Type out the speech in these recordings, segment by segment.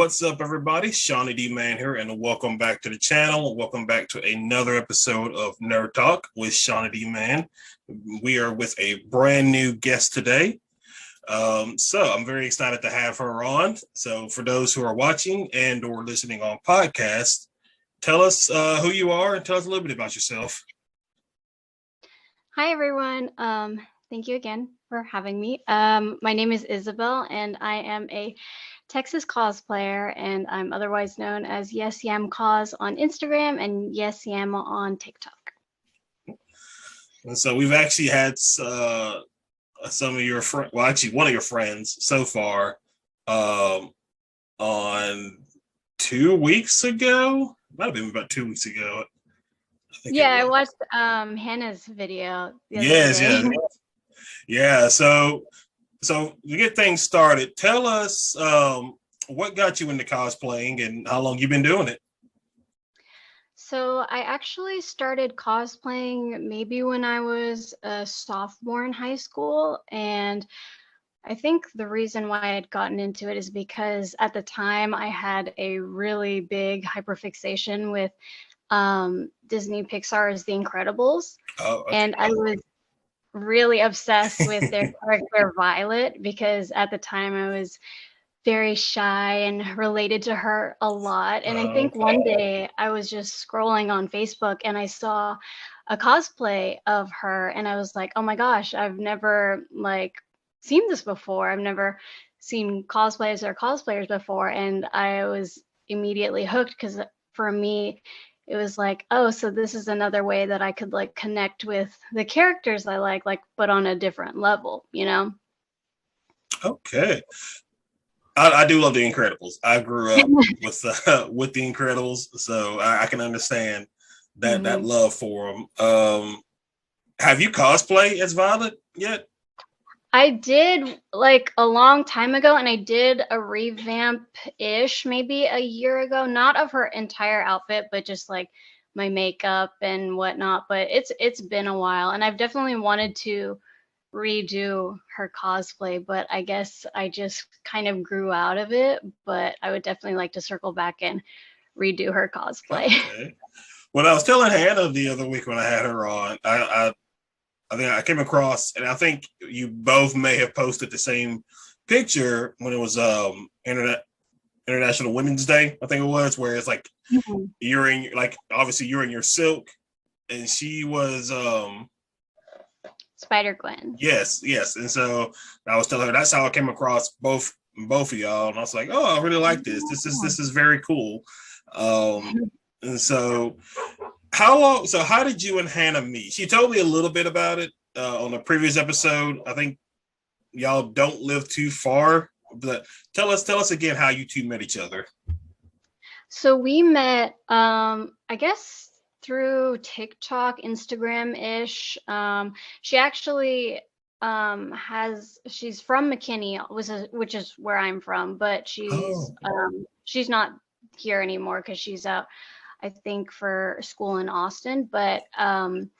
What's up, everybody? ShonnyDman here, and welcome back to the channel. Welcome back to another episode of Nerd Talk with ShonnyDman. We are with a brand new guest today. So I'm very excited to have her on. So for those who are watching and or listening on podcast, tell us who you are and tell us a little bit about yourself. Hi, everyone. Thank you again for having me. My name is Ysabelle, and I am a Texas cosplayer, and I'm otherwise known as YesYamCos on Instagram and YesYam on TikTok. And so we've actually had some of your friends, well, actually one of your friends so far on 2 weeks ago. Might have been about 2 weeks ago. I watched Hannah's video the other day. Yeah. So to get things started, tell us what got you into cosplaying and how long you've been doing it. So I actually started cosplaying maybe when I was a sophomore in high school, and I think the reason why I had gotten into it is because at the time I had a really big hyperfixation with Disney Pixar's The Incredibles. Oh, okay. And I was really obsessed with their character Violet, because at the time I was very shy and related to her a lot. And I think one day I was just scrolling on Facebook and I saw a cosplay of her, and I was like, oh my gosh, I've never seen this before. I've never seen cosplays or cosplayers before, and I was immediately hooked, because for me it was like, oh, so this is another way that I could connect with the characters I like, but on a different level, you know? Okay. I do love The Incredibles. I grew up with The Incredibles, so I can understand that that love for them. Have you cosplayed as Violet yet? I did a long time ago, and I did a revamp-ish maybe a year ago, not of her entire outfit, but just my makeup and whatnot. But it's been a while, and I've definitely wanted to redo her cosplay, but I guess I just kind of grew out of it. But I would definitely like to circle back and redo her cosplay. Okay. When I was telling Hannah the other week when I had her on, I think I came across, and I think you both may have posted the same picture when it was International Women's Day, I think it was, where it's you're in obviously you're in your silk, and she was Spider-Gwen. Yes. And so I was telling her that's how I came across both of y'all, and I was like, oh, I really like this. This is very cool. And so how did you and Hannah meet? She told me a little bit about it on a previous episode. I think y'all don't live too far, but tell us again how you two met each other. So we met, I guess, through TikTok, Instagram-ish. She actually she's from McKinney, which is where I'm from, but she's not here anymore because she's out, I think, for school in Austin. But one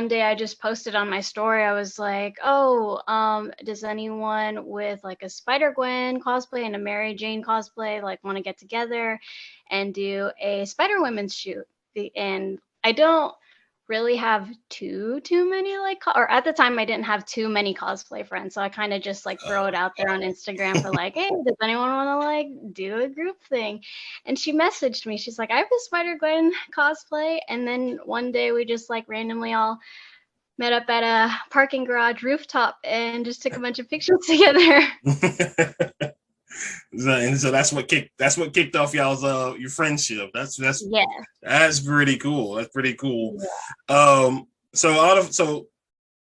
day I just posted on my story, I was like, oh, does anyone with a Spider-Gwen cosplay and a Mary Jane cosplay want to get together and do a Spider-Women's shoot? And I don't really have too many or at the time I didn't have too many cosplay friends, so I kind of just throw it out there on Instagram for hey, does anyone want to do a group thing? And she messaged me, she's like, I have a Spider-Gwen cosplay. And then one day we just randomly all met up at a parking garage rooftop and just took a bunch of pictures together. And so that's what kicked off y'all's your friendship. That's pretty cool. That's pretty cool. Yeah. So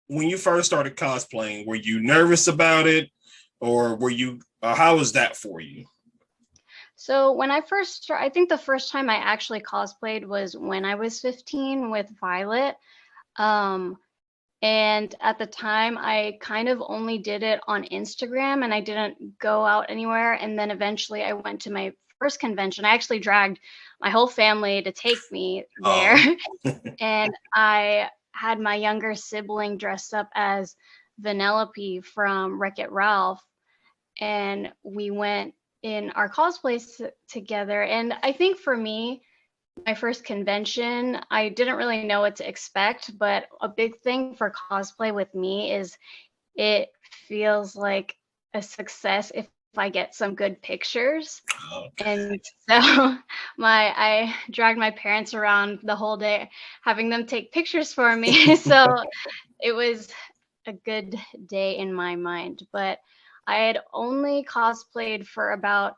when you first started cosplaying, were you nervous about it, or how was that for you? So when I first started, I think the first time I actually cosplayed was when I was 15 with Violet. And at the time, I kind of only did it on Instagram, and I didn't go out anywhere. And then eventually I went to my first convention. I actually dragged my whole family to take me there. And I had my younger sibling dressed up as Vanellope from Wreck-It Ralph. and we went in our cosplays together. And I think for me, my first convention, I didn't really know what to expect, but a big thing for cosplay with me is it feels like a success if I get some good pictures. Okay. And so I dragged my parents around the whole day having them take pictures for me. So it was a good day in my mind, but I had only cosplayed for about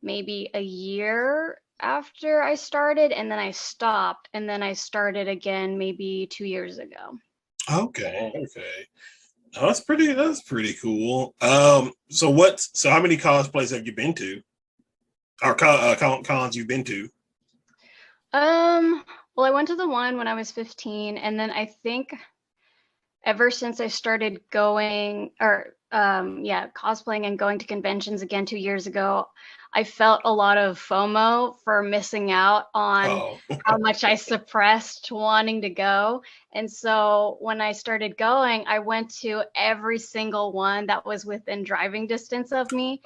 maybe a year after I started, and then I stopped, and then I started again maybe 2 years ago. Okay. Okay. Oh, that's pretty cool. So how many cosplays have you been to? Or cons you've been to? Um, well, I went to the one when I was 15, and then I think ever since I started going or yeah, cosplaying and going to conventions again 2 years ago, I felt a lot of FOMO for missing out on Oh, how much I suppressed wanting to go. And so when I started going, I went to every single one that was within driving distance of me.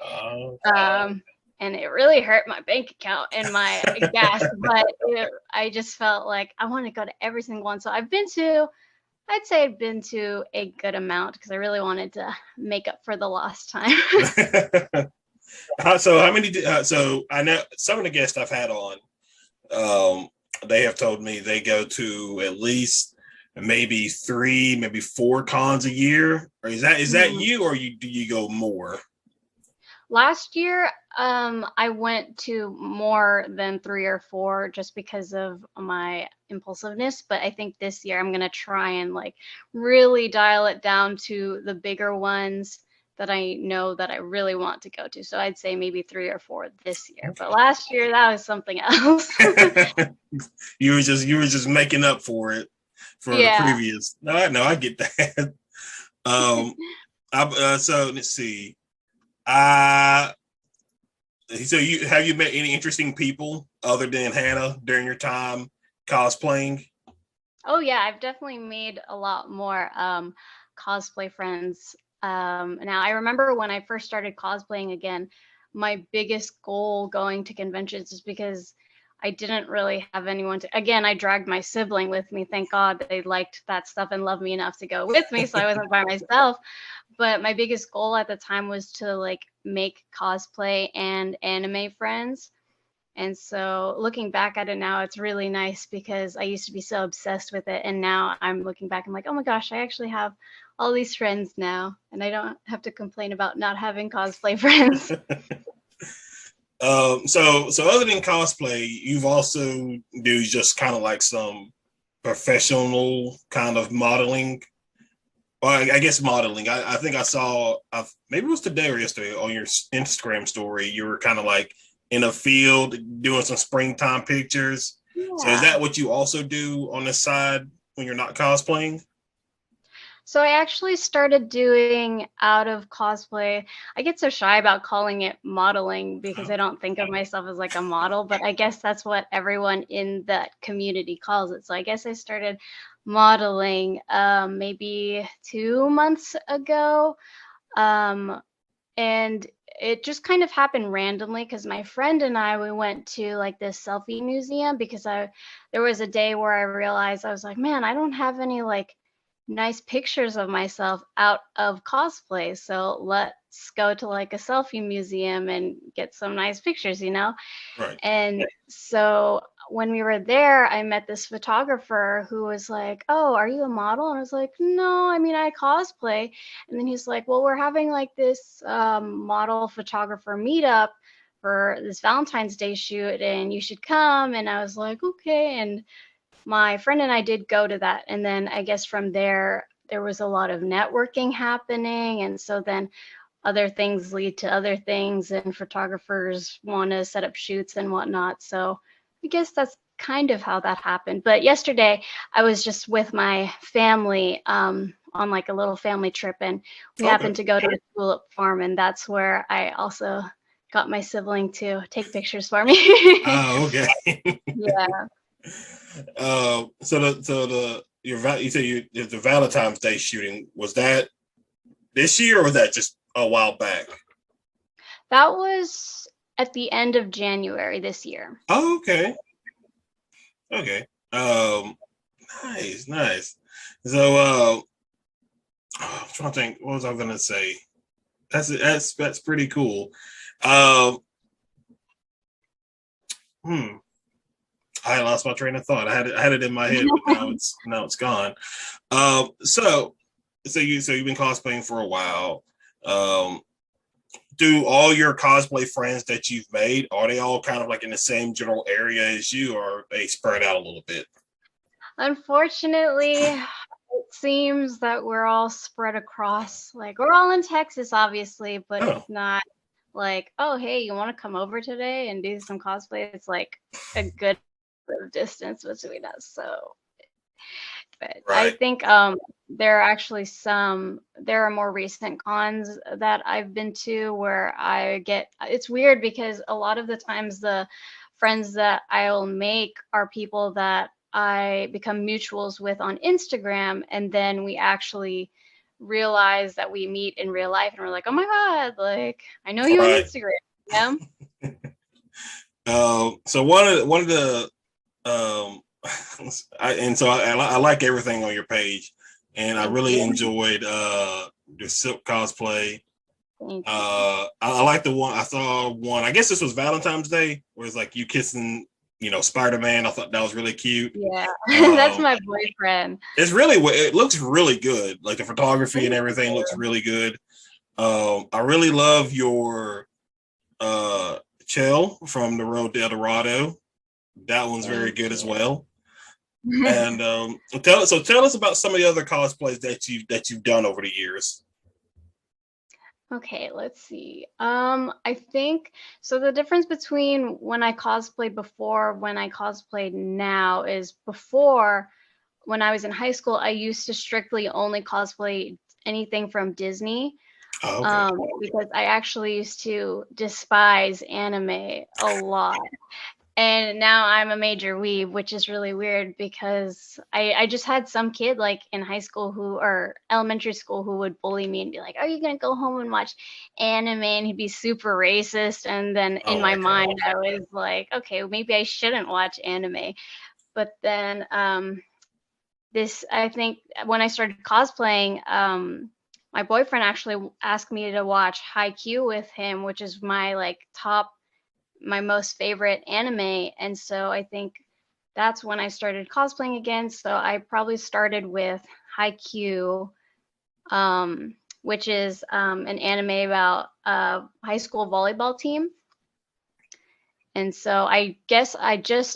Um, and it really hurt my bank account and my gas, but I just felt like I want to go to every single one. So I'd say I've been to a good amount because I really wanted to make up for the lost time. so how many? So I know some of the guests I've had on. They have told me they go to at least maybe 3, maybe 4 cons a year. Or is that you, or do you go more? Last year, I went to more than 3 or 4 just because of my impulsiveness. But I think this year I'm gonna try and like really dial it down to the bigger ones that I know that I really want to go to. So I'd say maybe 3 or 4 this year. But last year that was something else. You were just making up for it for the Yeah. previous. No, I get that. Um, so let's see. Uh so you met any interesting people other than Hannah during your time cosplaying? Oh yeah, I've definitely made a lot more cosplay friends. Now I remember when I first started cosplaying again, my biggest goal going to conventions is because I didn't really have anyone to. Again, I dragged my sibling with me. Thank God they liked that stuff and loved me enough to go with me, so I wasn't by myself. But my biggest goal at the time was to like make cosplay and anime friends. And so looking back at it now, it's really nice because I used to be so obsessed with it. And now I'm looking back, I'm like, oh my gosh, I actually have all these friends now. And I don't have to complain about not having cosplay friends. So other than cosplay, you've also do just kind of like some professional kind of modeling. Well, I guess modeling. I think I saw, maybe it was today or yesterday on your Instagram story. You were kind of like in a field doing some springtime pictures. So is Yeah. that what you also do on the side when you're not cosplaying? So I actually started doing out of cosplay. I get so shy about calling it modeling because I don't think of myself as like a model, but I guess that's what everyone in that community calls it. So I guess I started modeling maybe 2 months ago. Um, and it just kind of happened randomly because my friend and we went to like this selfie museum because there was a day where I realized I was like, man, I don't have any like nice pictures of myself out of cosplay. So let's go to like a selfie museum and get some nice pictures, you know? Right. And so when we were there, I met this photographer who was like, oh, are you a model? And I was like, no, I mean, I cosplay. And then he's like, well, we're having like this model photographer meetup for this Valentine's Day shoot and you should come. And I was like, okay. And my friend and I did go to that. And then I guess from there, there was a lot of networking happening. And so then other things lead to other things, and photographers want to set up shoots and whatnot. So I guess that's kind of how that happened. But yesterday, I was just with my family on like a little family trip, and we Okay. happened to go to a tulip farm, and that's where I also got my sibling to take pictures for me. Oh, okay. Yeah. You said the Valentine's Day shooting, was that this year or was that just a while back? That was at the end of January this year. Oh, okay. Okay. Nice, nice. So, I'm trying to think. What was I gonna say? That's pretty cool. Um, hmm. I lost my train of thought. I had it in my head, but now it's gone. So you've been cosplaying for a while. Um, do all your cosplay friends that you've made, are they all kind of like in the same general area as you, or are they spread out a little bit? Unfortunately, it seems that we're all spread across, like, we're all in Texas, obviously, but Oh, it's not like, oh, hey, you want to come over today and do some cosplay? It's like a good bit of distance between us. So, but I right, think there are more recent cons that I've been to where it's weird because a lot of the times the friends that I'll make are people that I become mutuals with on Instagram, and then we actually realize that we meet in real life and we're like, oh my God, like I know you on right. Instagram. Yeah. So one of the um, I like everything on your page, and I Thank really you. enjoyed the silk cosplay. Thank you. I like the one I saw one. I guess this was Valentine's Day, where it's like you kissing, Spider-Man. I thought that was really cute. Yeah. That's Um, my boyfriend. it looks really good. Like the photography and Thank everything looks you. really good. I really love your uh Chell from the Road to El Dorado. That one's very Thank good as you. well. And tell us about some of the other cosplays that you've done over the years. Okay, let's see. I think so. The difference between when I cosplayed before, when I cosplayed now is before, when I was in high school, I used to strictly only cosplay anything from Disney, Oh, okay. because I actually used to despise anime a lot. And now I'm a major weeb, which is really weird because I just had some kid like in high school or elementary school who would bully me and be like, are you going to go home and watch anime? And he'd be super racist. And then in Oh my my mind, god. I was like, okay, well, maybe I shouldn't watch anime. But then I think when I started cosplaying, my boyfriend actually asked me to watch Haikyuu with him, which is my like my most favorite anime. And so I think that's when I started cosplaying again. So I probably started with Haikyuu, which is an anime about a high school volleyball team. And so I guess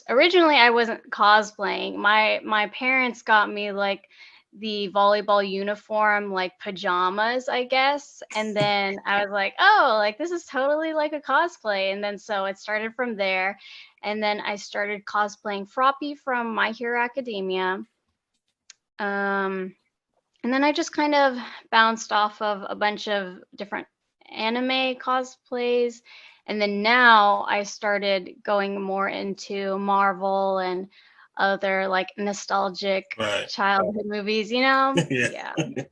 originally I wasn't cosplaying. My parents got me like the volleyball uniform, like pajamas, I guess. And then I was like, oh, like this is totally like a cosplay. And then so it started from there. And then I started cosplaying Froppy from My Hero Academia. Um, and then I just kind of bounced off of a bunch of different anime cosplays. And then now I started going more into Marvel and other like nostalgic Right. childhood movies, you know? Yeah. Yeah.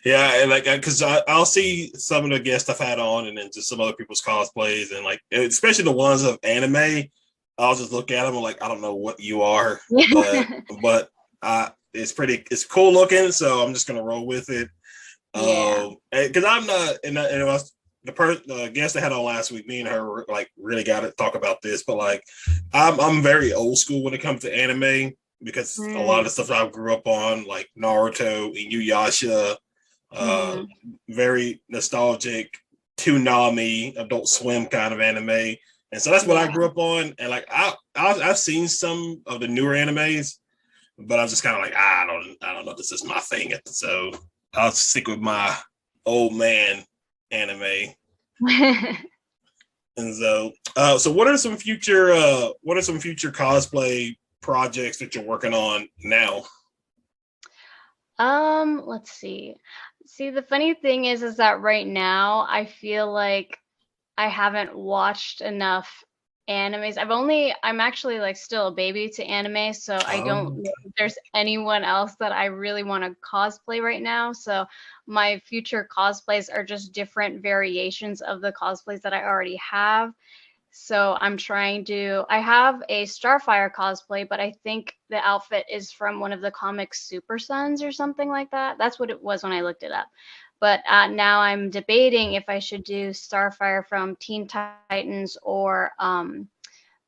Yeah, and like because I'll see some of the guests I've had on, and then just some other people's cosplays, and like especially the ones of anime, I'll just look at them and like I don't know what you are, but it's cool looking, so I'm just gonna roll with it. Yeah. Because I'm not, and it was the guest I had on last week. Me and her like really got to talk about this, but like I'm very old school when it comes to anime because a lot of Mm, the stuff I grew up on, like Naruto, Inuyasha, uh, mhm. very nostalgic, Toonami, Adult Swim kind of anime, and so that's what I Yeah. grew up on. And like I've seen some of the newer animes, but I'm just kind of like I don't know if this is my thing. So I'll stick with my old man anime. And so what are some future cosplay projects that you're working on now? Let's see. See, the funny thing is that right now I feel like I haven't watched enough animes. I'm actually like still a baby to anime, so I don't Oh, know if there's anyone else that I really want to cosplay right now. So my future cosplays are just different variations of the cosplays that I already have. So I have a Starfire cosplay, but I think the outfit is from one of the comics Super Sons or something like that. That's what it was when I looked it up. But now I'm debating if I should do Starfire from Teen Titans or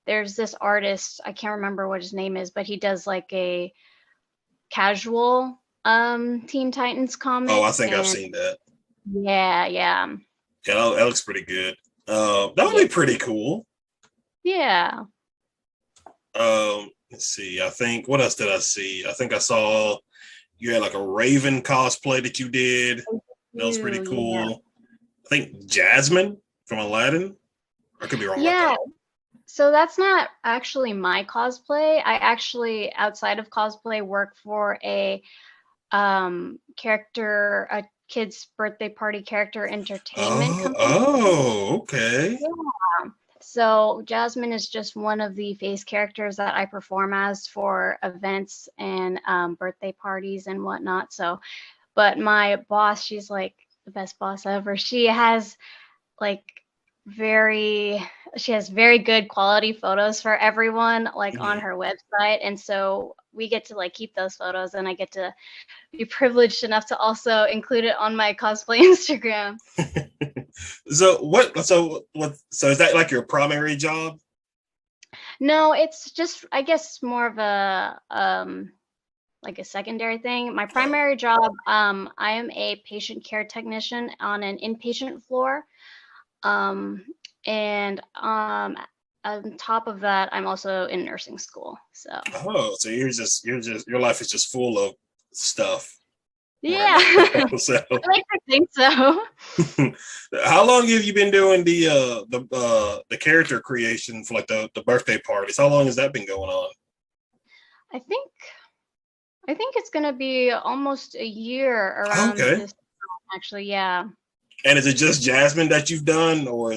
there's this artist, I can't remember what his name is, but he does like a casual Teen Titans oh, I comic. think I've And seen that. yeah, yeah. Yeah, that looks pretty good. That would Yeah. be pretty cool. Yeah. Let's see. I think what else did I see? I think I saw you had like a Raven cosplay that you did. That was pretty Yeah. cool. I think Jasmine from Aladdin. I could be wrong about Yeah. that. So that's not actually my cosplay. I actually, outside of cosplay, work for a a kid's birthday party character entertainment Oh, company. oh, okay. Yeah. So Jasmine is just one of the face characters that I perform as for events and birthday parties and whatnot. So, but my boss, she's like the best boss ever. Like very she has very good quality photos for everyone like on Mhm. her website, and so we get to like keep those photos, and I get to be privileged enough to also include it on my cosplay Instagram. So what? So what? So is that like your primary job? No, it's just, I guess, more of a like a secondary thing. My Oh, primary job, I am a patient care technician on an inpatient floor. Um, and on top of that, I'm also in nursing school. So oh, so your life is just full of stuff right yeah, now. I So, like to think so. how long have you been doing the character creation for like the birthday parties? How long has that been going on? I think I think it's gonna be almost a year around Okay. this time, actually. Yeah. And is it just Jasmine that you've done, or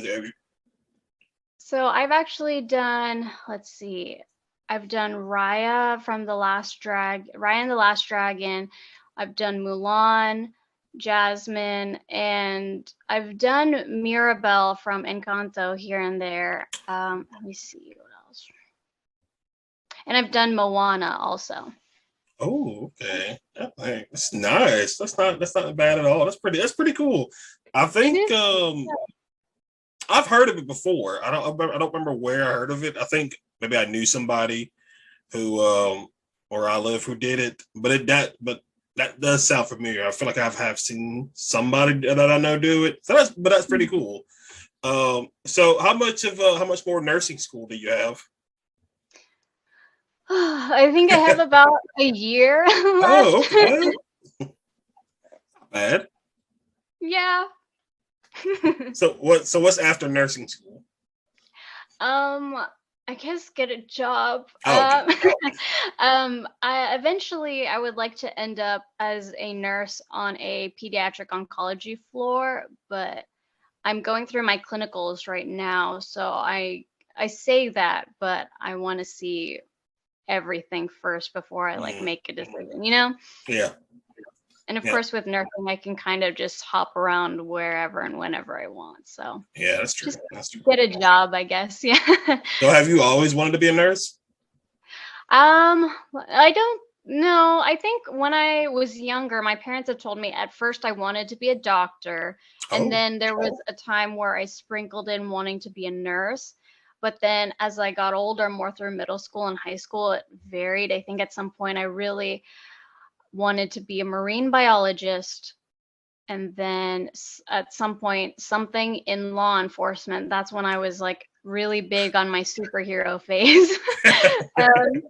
So I've actually done, let's see, I've done Raya and the Last Dragon. I've done Mulan, Jasmine, and I've done Mirabelle from Encanto here and there. Let me see what else. And I've done Moana also. oh, okay. That's nice. That's not bad at all. That's pretty cool. I It think is. I've heard of it before. I don't remember where I heard of it. I think maybe I knew somebody who where I live who did it, but that does sound familiar. I feel like have seen somebody that I know do it. So that's pretty cool. So how much more nursing school do you have? I think I have about a year Oh, left. okay. Not bad. Yeah. So what's after nursing school? Um, I guess get a job. Oh, okay. I would like to end up as a nurse on a pediatric oncology floor, but I'm going through my clinicals right now, so I say that, but I want to see everything first before I like Mhm. make a decision, you know? Yeah, And of yeah, course with nursing I can kind of just hop around wherever and whenever I want. So yeah. That's true. just That's true. get a job, I guess. Yeah. So have you always wanted to be a nurse? I don't know. I think when I was younger, my parents had told me at first I wanted to be a doctor, and Oh, then there was a time where I sprinkled in wanting to be a nurse. But then as I got older, more through middle school and high school, it varied. I think at some point I really wanted to be a marine biologist, and then at some point something in law enforcement. That's when I was like really big on my superhero phase. um,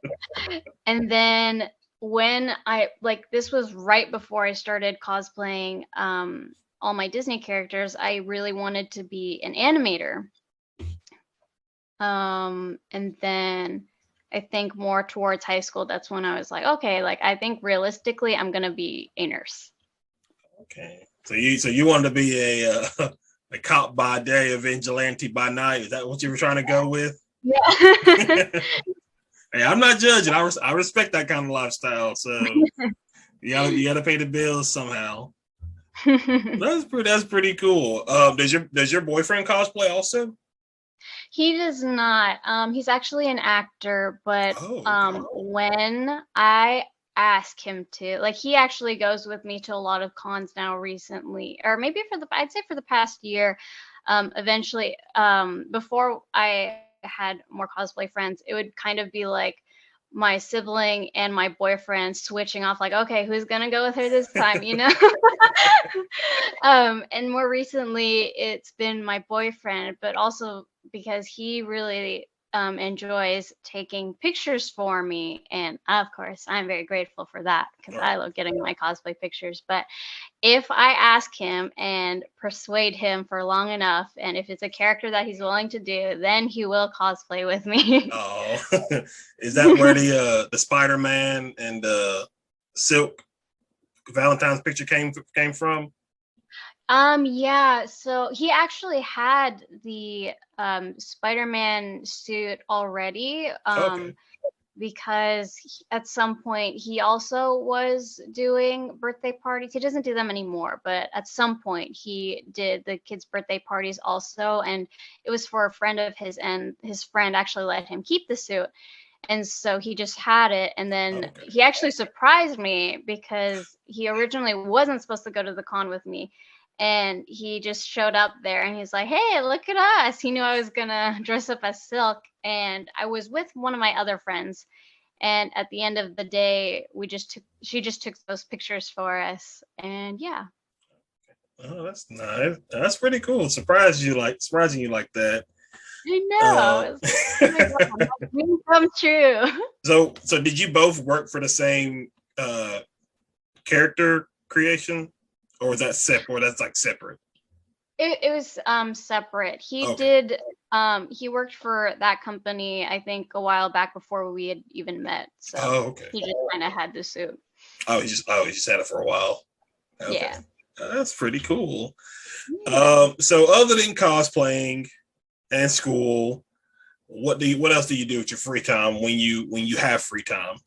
and then when I like this was right before I started cosplaying all my Disney characters, I really wanted to be an animator. And then I think more towards high school, that's when I was like, okay, like I think realistically I'm gonna be a nurse. okay. So you wanted to be a a cop by day, a vigilante by night. Is that what you were trying to go with? Yeah. Hey, I'm not judging. I respect that kind of lifestyle. So you gotta pay the bills somehow. That's pretty cool. Does your boyfriend cosplay also? He does not. He's actually an actor, but Oh, okay. when I ask him to, like, he actually goes with me to a lot of cons now recently, or maybe I'd say for the past year. Eventually, before I had more cosplay friends, it would kind of be like my sibling and my boyfriend switching off, like, okay, who's gonna go with her this time, you know? And more recently, it's been my boyfriend, but also because he really enjoys taking pictures for me. And of course, I'm very grateful for that because All I love getting my cosplay pictures. But if I ask him and persuade him for long enough, and if it's a character that he's willing to do, then he will cosplay with me. Oh, is that where the Spider-Man and the Silk Valentine's picture came from? Yeah, so he actually had the Spider-Man suit already. Okay. Because at some point he also was doing birthday parties. He doesn't do them anymore, but at some point he did the kids' birthday parties also, and it was for a friend of his, and his friend actually let him keep the suit. And so he just had it, and then Okay. he actually surprised me because he originally wasn't supposed to go to the con with me. And he just showed up there and he's like, "Hey, look at us." He knew I was gonna dress up as Silk, and I was with one of my other friends. And at the end of the day, she just took those pictures for us. And yeah. Oh, that's nice. That's pretty cool. Surprising you like that. I Uh, know. It's like, oh my God, my dream come true. so did you both work for the same character creation, or is that separate? Or that's like separate? It was separate. Okay. He worked for that company, I think, a while back before we had even met. So Oh, okay. he just kind of had the suit. He just had it for a while. Okay, Yeah. that's pretty cool. Yeah. So other than cosplaying and school, what else do you do with your free time when you have free time?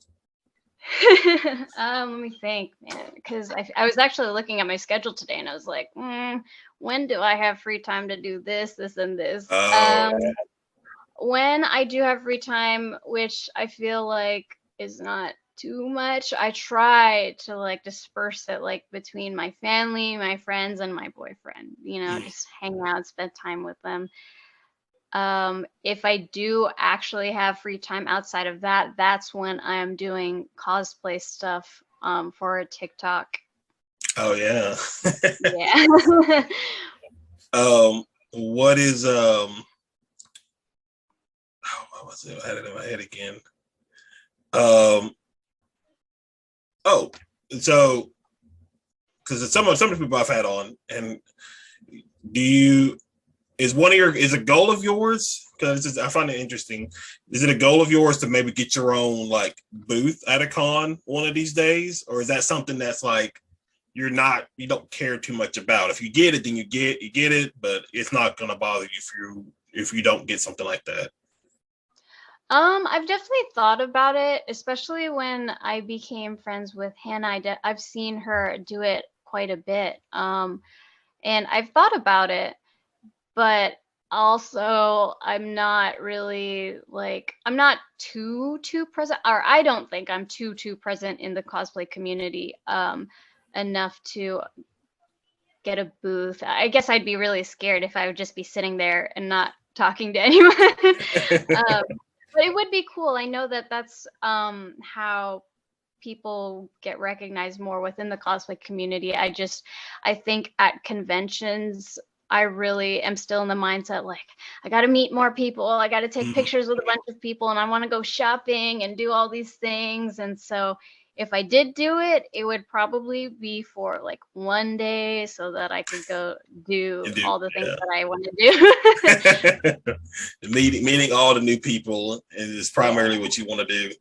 Let me think, man, because I was actually looking at my schedule today and I was like, when do I have free time to do this, this, and this? Okay. When I do have free time, which I feel like is not too much, I try to like disperse it like between my family, my friends, and my boyfriend, just hang out, spend time with them. If I do actually have free time outside of that, that's when I'm doing cosplay stuff for a TikTok. Oh yeah. Yeah. What is what was it? I had it in my head again. Um, oh, so because some of the people I've had on, and do you is a goal of yours? Because I find it interesting. Is it a goal of yours to maybe get your own like booth at a con one of these days, or is that something that's like you don't care too much about? If you get it, then you get it, but it's not gonna bother you if you don't get something like that. I've definitely thought about it, especially when I became friends with Hannah. I've seen her do it quite a bit. And I've thought about it, but also I'm not too present, or I don't think I'm too present in the cosplay community enough to get a booth. I guess I'd be really scared if I would just be sitting there and not talking to anyone. But it would be cool. I know that that's how people get recognized more within the cosplay community. I think at conventions, I really am still in the mindset like, I got to meet more people. I got to take Mhm. pictures with a bunch of people, and I want to go shopping and do all these things. And so if I did do it, it would probably be for like one day so that I could go do You do, all the things yeah. that I want to do. Meeting all the new people is Yeah. primarily what you want to do.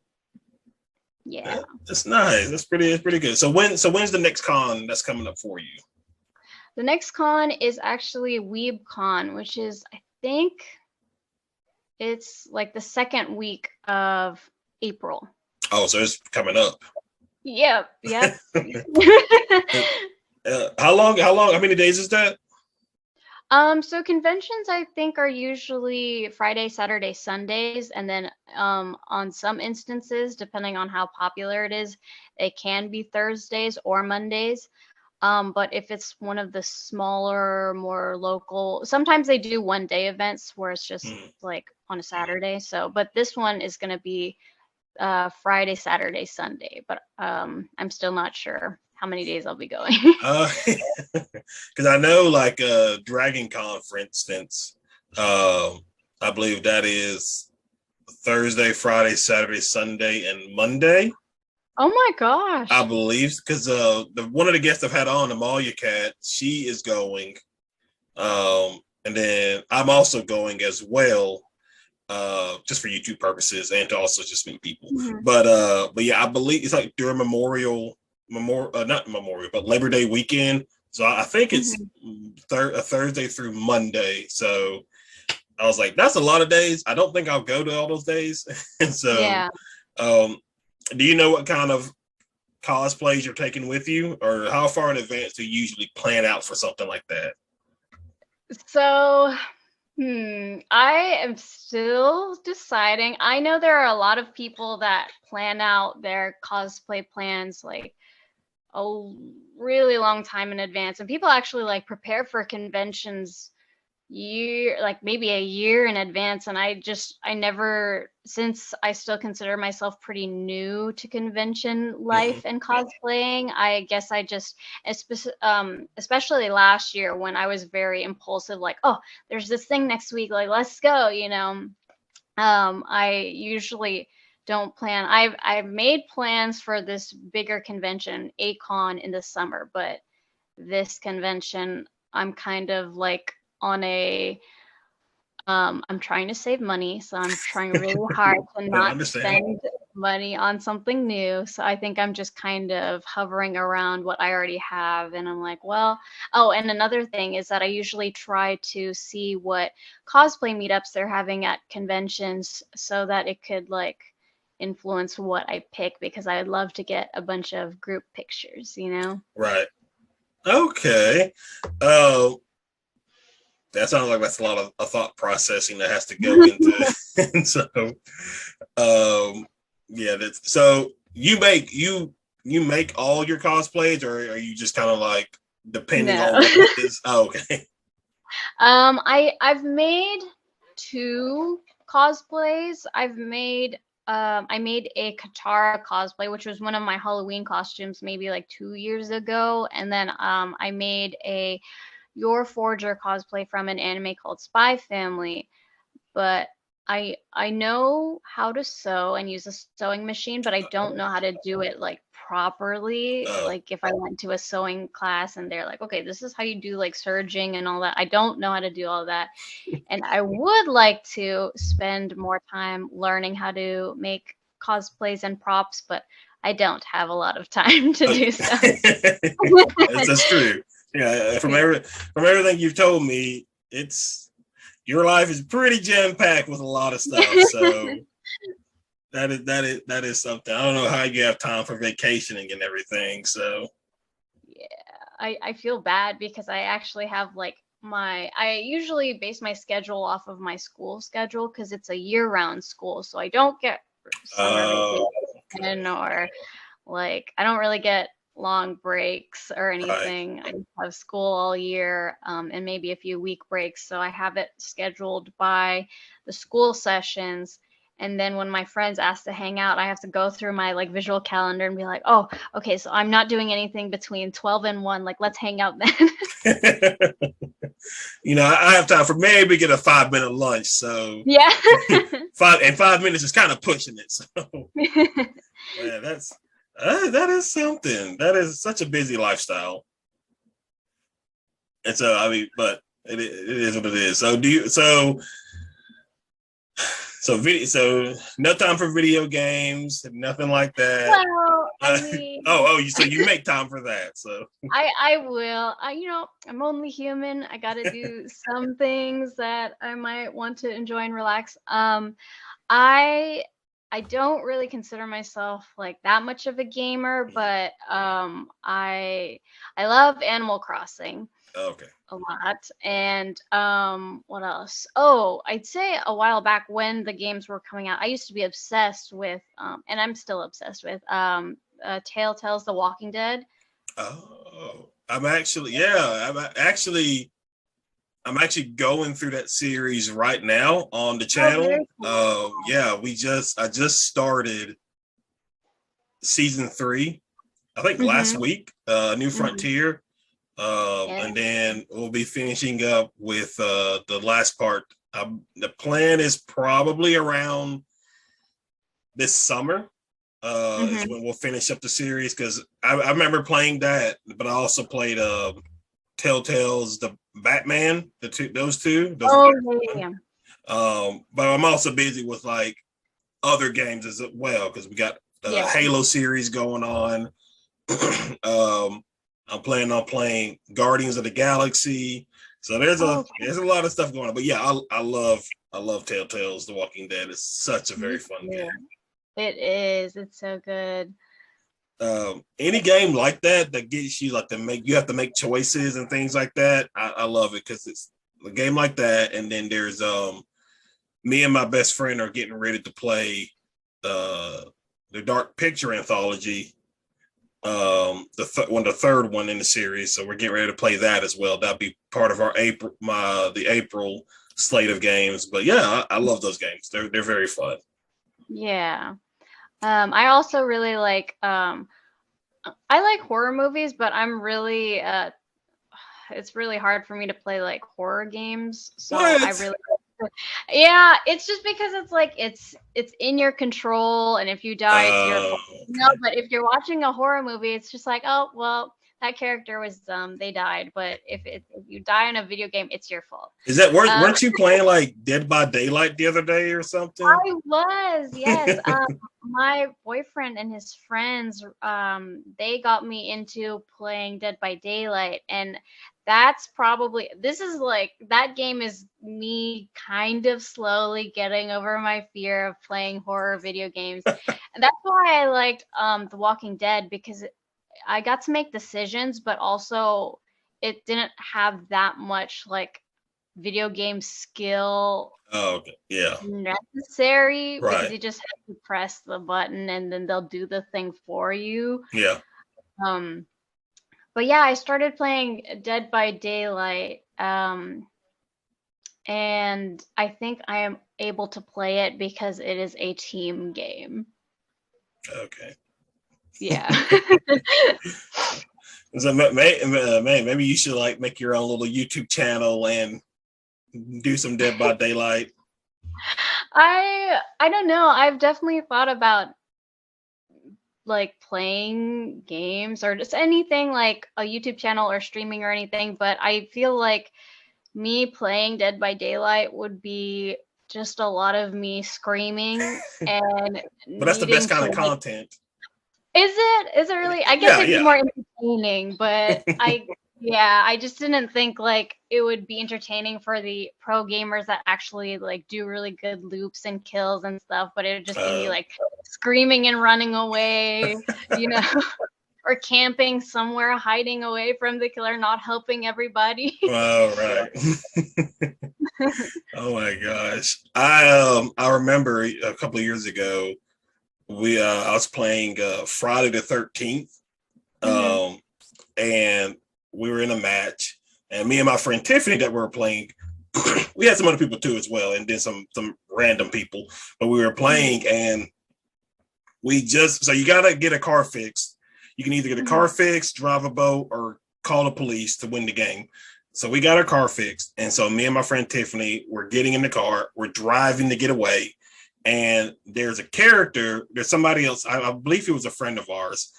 Yeah. That's nice. That's pretty good. So when's the next con that's coming up for you? The next con is actually WeebCon, which is, I think, It's like the second week of April. Oh, so it's coming up. Yep, yep. How many days is that? So conventions I think are usually Friday, Saturday, Sundays, and then on some instances, depending on how popular it is, it can be Thursdays or Mondays. But if it's one of the smaller, more local, sometimes they do 1 day events where it's just like on a Saturday. So, but this one is going to be Friday, Saturday, Sunday. But I'm still not sure how many days I'll be going. Because I know, like Dragon Con, for instance, I believe that is Thursday, Friday, Saturday, Sunday, and Monday. Oh my gosh! I believe because one of the guests I've had on, Amalia Cat, she is going, and then I'm also going as well, just for YouTube purposes and to also just meet people. Mm-hmm. But yeah, I believe it's like during not Memorial, but Labor Day weekend. So I think it's a Thursday through Monday. So I was like, that's a lot of days. I don't think I'll go to all those days. And so, yeah. Do you know what kind of cosplays you're taking with you, or how far in advance do you usually plan out for something like that? So, I am still deciding. I know there are a lot of people that plan out their cosplay plans like a really long time in advance, and people actually like prepare for conventions like maybe a year in advance. And I never, since I still consider myself pretty new to convention life and cosplaying, I guess I just especially last year when I was very impulsive, like, oh, there's this thing next week, like let's go, I usually don't plan. I've made plans for this bigger convention, ACON, in the summer, but this convention I'm kind of like on a I'm trying to save money, so I'm trying really hard to not spend money on something new. So I think I'm just kind of hovering around what I already have, and I'm like, well, oh, and another thing is that I usually try to see what cosplay meetups they're having at conventions so that it could like influence what I pick, because I would love to get a bunch of group pictures, Right. Okay. That sounds like that's a lot of thought processing that has to go into. And so, yeah. So you make all your cosplays, or are you just kind of like depending on what it is? Oh, okay. I've made 2 cosplays. I made a Katara cosplay, which was one of my Halloween costumes maybe like 2 years ago, and then I made a Your Forger cosplay from an anime called Spy Family. But I know how to sew and use a sewing machine, but I don't know how to do it like properly. Like if I went to a sewing class and they're like, okay, this is how you do like serging and all that. I don't know how to do all that. And I would like to spend more time learning how to make cosplays and props, but I don't have a lot of time to do so. That's true. Yeah, from everything you've told me, your life is pretty jam packed with a lot of stuff. So that is something. I don't know how you have time for vacationing and everything. So yeah, I feel bad because I actually have like I usually base my schedule off of my school schedule because it's a year-round school, so I don't get summer vacation or like I don't really get long breaks or anything. Right. I have school all year, and maybe a few week breaks. So I have it scheduled by the school sessions. And then when my friends ask to hang out, I have to go through my like visual calendar and be like, oh, okay, so I'm not doing anything between 12 and 1. Like, let's hang out then. I have time for maybe get a 5-minute lunch. So yeah, 5 minutes is kind of pushing it. So man, that is something. That is such a busy lifestyle. And so, I mean, but it is what it is. So So no time for video games, nothing like that. Well, I mean, so you make time for that. So I will. I'm only human. I got to do some things that I might want to enjoy and relax. I I don't really consider myself like that much of a gamer, but I love Animal Crossing okay. a lot. And what else? Oh, I'd say a while back when the games were coming out, I used to be obsessed with and I'm still obsessed with Telltale's The Walking Dead. Oh, I'm actually going through that series right now on the Oh, channel. very cool. I just started season 3, I think last Mhm. week, New Mhm. Frontier. Yeah. And then we'll be finishing up with the last part. The plan is probably around this summer is Mhm. when we'll finish up the series, because I remember playing that, but I also played Telltale's the Batman, those are Oh, the yeah, yeah, fun. yeah. But I'm also busy with like other games as well, because we got the Yeah. Halo series going on. um, I'm planning on playing Guardians of the Galaxy. So Oh, there's a lot of stuff going on. But yeah, I love Telltale's The Walking Dead. It's such a very me fun game. too. It is. It's so good. Any game like that gets you like you have to make choices and things like that. I love it, because it's a game like that. And then there's me and my best friend are getting ready to play the Dark Picture anthology, the third one in the series. So we're getting ready to play that as well. That'll be part of our the April slate of games. But yeah, I love those games. They're very fun. Yeah. I also really like I like horror movies, but I'm really it's really hard for me to play like horror games. So I What? really yeah, it's just because it's like it's in your control, and if you die, it's your fault. No, Okay. but if you're watching a horror movie, it's just like, oh well, that character was they died. But if you die in a video game, it's your fault. Is that Um, weren't you playing like Dead by Daylight the other day or something? I was, yes. My boyfriend and his friends, they got me into playing Dead by Daylight, and this is like that game is me kind of slowly getting over my fear of playing horror video games. And that's why I liked The Walking Dead, because I got to make decisions, but also it didn't have that much like video game skill Oh, okay. Yeah. necessary, because Right. you just have to press the button and then they'll do the thing for you. Yeah. Um, but yeah, I started playing Dead by Daylight, and I think I am able to play it because it is a team game. Okay. Yeah. So maybe you should like make your own little YouTube channel and do some Dead by Daylight. I don't know. I've definitely thought about like playing games or just anything like a YouTube channel or streaming or anything, but I feel like me playing Dead by Daylight would be just a lot of me screaming and But that's the best needing kind to of like, content. is it really? I guess Yeah, it'd be yeah. more entertaining, but yeah, I just didn't think like it would be entertaining for the pro gamers that actually like do really good loops and kills and stuff, but it would just be me Uh, like screaming and running away, you know, or camping somewhere, hiding away from the killer, not helping everybody. all right. Oh my gosh. I remember a couple of years ago I was playing Friday the 13th. Hmm. Um and we were in a match, and me and my friend Tiffany that we were playing, we had some other people too as well, and then some random people, but we were Hmm. playing, and so you gotta get a car fixed. You can either get a Hmm. car fixed, drive a boat, or call the police to win the game. So we got our car fixed, and so me and my friend Tiffany were getting in the car, we're driving to get away, and there's somebody else, I believe he was a friend of ours,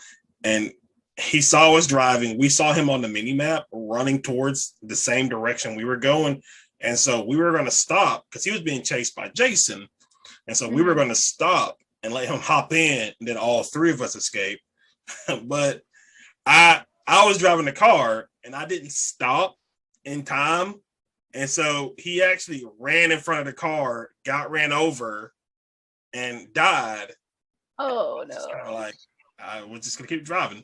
and he saw us driving. We saw him on the mini map running towards the same direction we were going. And so we were going to stop because he was being chased by Jason. And so we were going to stop and let him hop in, and then all three of us escape. But I was driving the car and I didn't stop in time. And so he actually ran in front of the car, got ran over, and died. Oh no! Kind of like I was just gonna keep driving.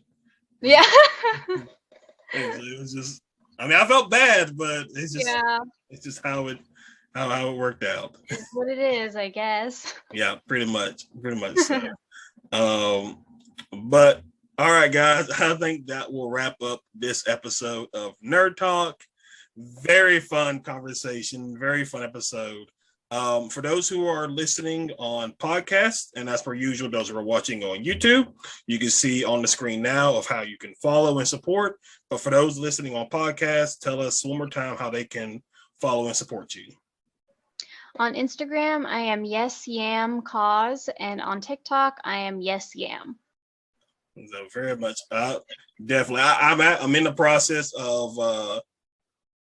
Yeah. It was just. I mean, I felt bad, but it's just. Yeah. It's just how it worked out. It's what it is, I guess. Yeah, pretty much so. But all right, guys, I think that will wrap up this episode of Nerd Talk. Very fun conversation, very fun episode. For those who are listening on podcast, and as per usual, those who are watching on YouTube, you can see on the screen now of how you can follow and support. But for those listening on podcast, tell us one more time how they can follow and support you. On Instagram, I am YesYamCause, and on TikTok, I am YesYam. So very much, definitely. I'm in the process of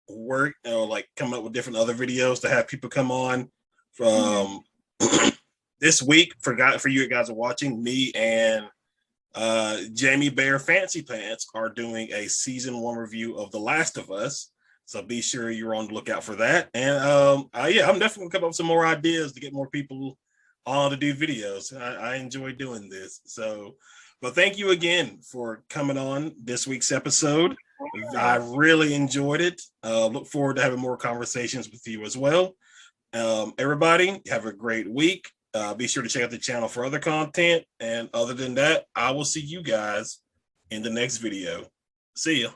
work, like coming up with different other videos to have people come on. This week, for you guys are watching, me and Jamie Bear Fancy Pants are doing a season 1 review of The Last of Us. So be sure you're on the lookout for that. And I'm definitely gonna come up with some more ideas to get more people on to do videos. I enjoy doing this. So, but thank you again for coming on this week's episode. I really enjoyed it. Look forward to having more conversations with you as well. Everybody, have a great week. Be sure to check out the channel for other content. And other than that, I will see you guys in the next video. See ya.